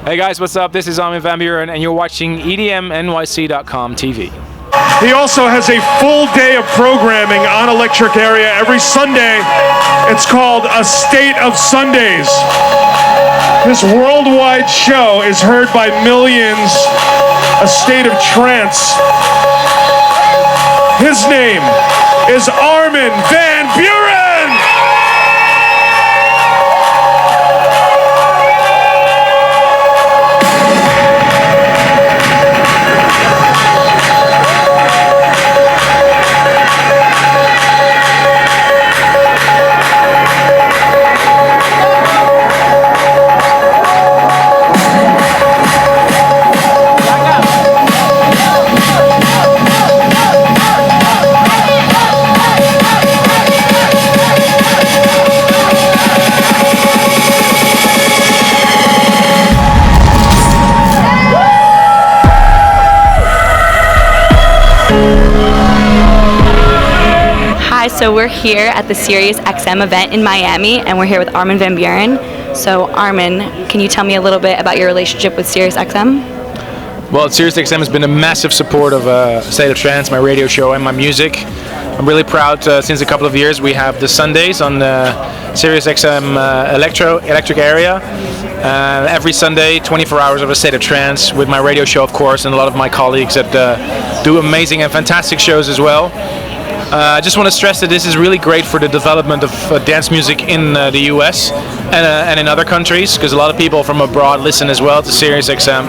Hey guys, what's up? This is Armin van Buuren, and you're watching EDMNYC.com TV. He also has a full day of programming on Electric Area every Sunday. It's called A State of Sundays. This worldwide show is heard by millions. A state of trance. His name is Armin van Buuren. So we're here at the SiriusXM event in Miami, and we're here with Armin van Buuren. So Armin, can you tell me a little bit about your relationship with SiriusXM? Well, SiriusXM has been a massive support of State of Trance, my radio show, and my music. I'm really proud. Since a couple of years, we have the Sundays on the SiriusXM Electric Area. Every Sunday, 24 hours of a State of Trance with my radio show, of course, and a lot of my colleagues that do amazing and fantastic shows as well. I just want to stress that this is really great for the development of dance music in the US and in other countries, because a lot of people from abroad listen as well to SiriusXM.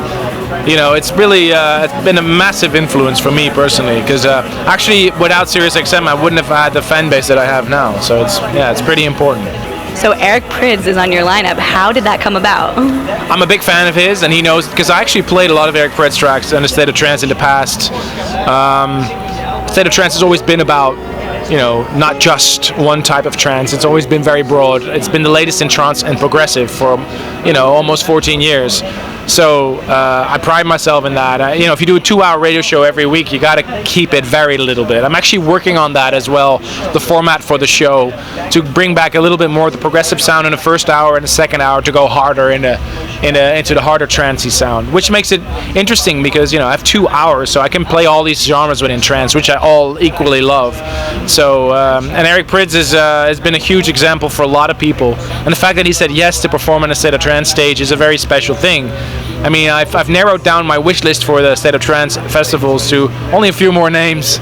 You know, it's really it's been a massive influence for me personally, because actually without SiriusXM I wouldn't have had the fan base that I have now. So it's pretty important. So Eric Prydz is on your lineup. How did that come about? I'm a big fan of his, and he knows, because I actually played a lot of Eric Prydz tracks on the State of Trance in the past. State of Trance has always been about, you know, not just one type of trance. It's always been very broad. It's been the latest in trance and progressive for, you know, almost 14 years. So I pride myself in that. You know, if you do a 2-hour radio show every week, you got to keep it varied a little bit. I'm actually working on that as well, the format for the show, to bring back a little bit more of the progressive sound in the first hour and the second hour to go harder into the harder trancey sound, which makes it interesting because, you know, I have 2 hours, so I can play all these genres within trance, which I all equally love. So, and Eric Prydz has been a huge example for a lot of people, and the fact that he said yes to perform on a State of Trance stage is a very special thing. I mean, I've narrowed down my wish list for the State of Trance festivals to only a few more names.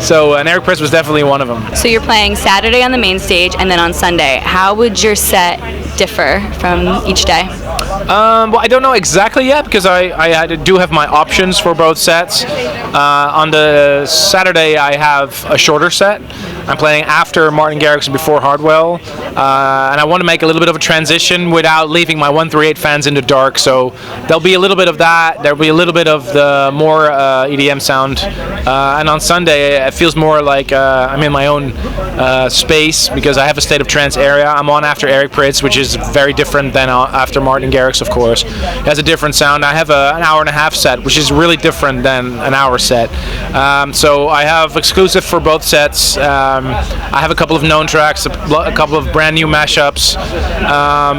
So, and Eric Prydz was definitely one of them. So you're playing Saturday on the main stage and then on Sunday. How would your set differ from each day? Well, I don't know exactly yet, because I do have my options for both sets. On the Saturday, I have a shorter set. I'm playing after Martin Garrix and before Hardwell, and I want to make a little bit of a transition without leaving my 138 fans in the dark. So there'll be a little bit of that. There'll be a little bit of the more EDM sound, and on Sunday it feels more like I'm in my own space, because I have a State of Trance area. I'm on after Eric Prydz, which is very different than after Martin Garrix, of course. It has a different sound. I have an hour and a half set, which is really different than an hour set. So I have exclusive for both sets. I have a couple of known tracks, a couple of brand new mashups,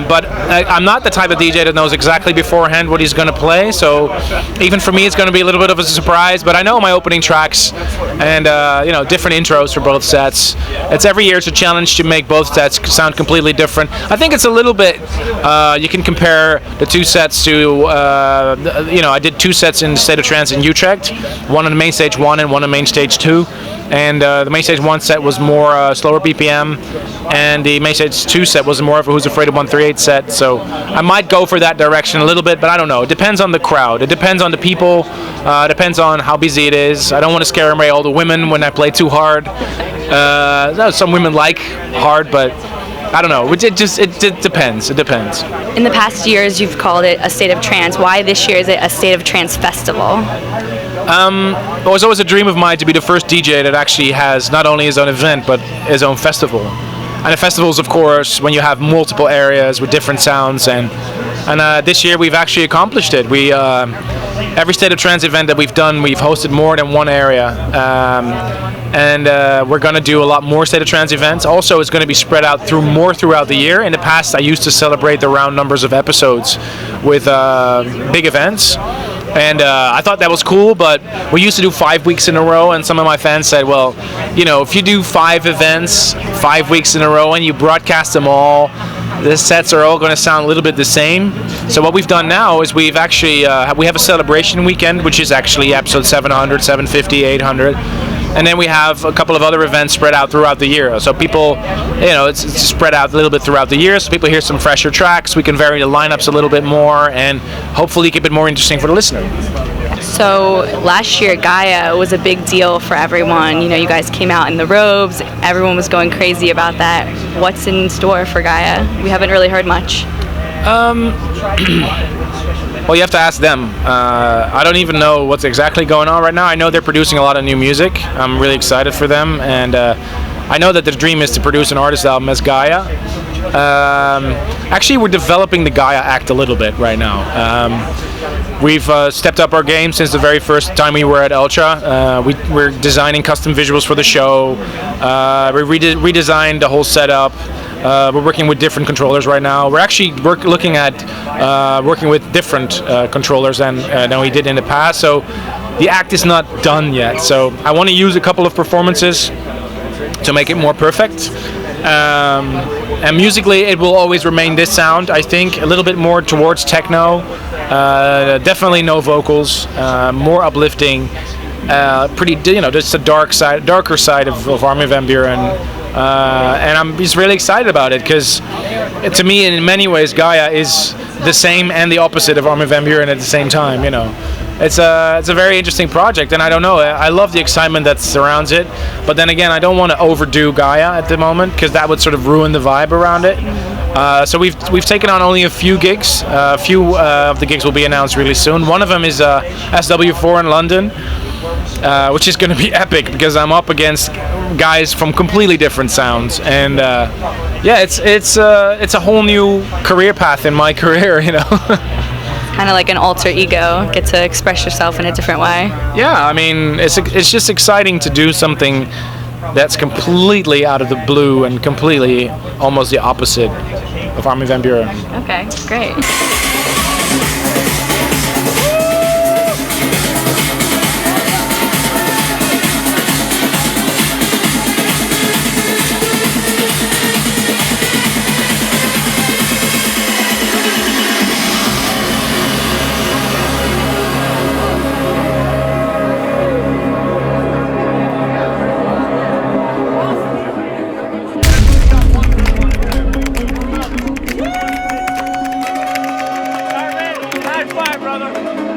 but I'm not the type of DJ that knows exactly beforehand what he's going to play, so even for me it's going to be a little bit of a surprise, but I know my opening tracks and you know, different intros for both sets. It's every year it's a challenge to make both sets sound completely different. I think it's a little bit, you can compare the two sets to, you know, I did 2 sets in the State of Trance in Utrecht, one on the main stage 1 and one on main stage 2. And the main stage 1 set was more slower BPM, and the main stage 2 set was more of a Who's Afraid of 138 set. So I might go for that direction a little bit, but I don't know. It depends on the crowd. It depends on the people. Depends on how busy it is. I don't want to scare away all the women when I play too hard. Some women like hard, but I don't know. It depends. It depends. In the past years, you've called it a State of Trance. Why this year is it a State of Trance festival? It was always a dream of mine to be the first DJ that actually has not only his own event, but his own festival. And the festivals, of course, when you have multiple areas with different sounds, and this year we've actually accomplished it. We every State of Trance event that we've done, we've hosted more than one area, and we're going to do a lot more State of Trance events. Also, it's going to be spread out throughout the year. In the past, I used to celebrate the round numbers of episodes with big events. And I thought that was cool, but we used to do 5 weeks in a row, and some of my fans said, well, you know, if you do 5 events 5 weeks in a row and you broadcast them all, the sets are all going to sound a little bit the same. So what we've done now is we've actually we have a celebration weekend, which is actually episode 700, 750, 800. And then we have a couple of other events spread out throughout the year. So people, you know, it's spread out a little bit throughout the year, so people hear some fresher tracks. We can vary the lineups a little bit more and hopefully keep it more interesting for the listener. So last year, Gaia was a big deal for everyone. You know, you guys came out in the robes. Everyone was going crazy about that. What's in store for Gaia? We haven't really heard much. Well, you have to ask them. I don't even know what's exactly going on right now. I know they're producing a lot of new music. I'm really excited for them, and I know that the dream is to produce an artist album as Gaia. Actually, we're developing the Gaia act a little bit right now. We've stepped up our game since the very first time we were at Ultra. We're designing custom visuals for the show. We redesigned the whole setup. We're working with different controllers right now. We're actually looking at working with different controllers than we did in the past. So the act is not done yet. So I want to use a couple of performances to make it more perfect. And musically, it will always remain this sound. I think a little bit more towards techno. Definitely no vocals. More uplifting. Pretty, you know, just a darker side of Armin van Buuren. And I'm just really excited about it because, to me, in many ways, Gaia is the same and the opposite of Armin van Buuren at the same time. You know, it's a very interesting project, and I don't know. I love the excitement that surrounds it, but then again, I don't want to overdo Gaia at the moment because that would sort of ruin the vibe around it. So we've taken on only a few gigs. A few of the gigs will be announced really soon. One of them is SW4 in London. Which is going to be epic because I'm up against guys from completely different sounds, and yeah, it's a whole new career path in my career, you know. Kind of like an alter ego, get to express yourself in a different way. Yeah, I mean, it's just exciting to do something that's completely out of the blue and completely almost the opposite of Armin van Buuren. Okay, great. High five, brother.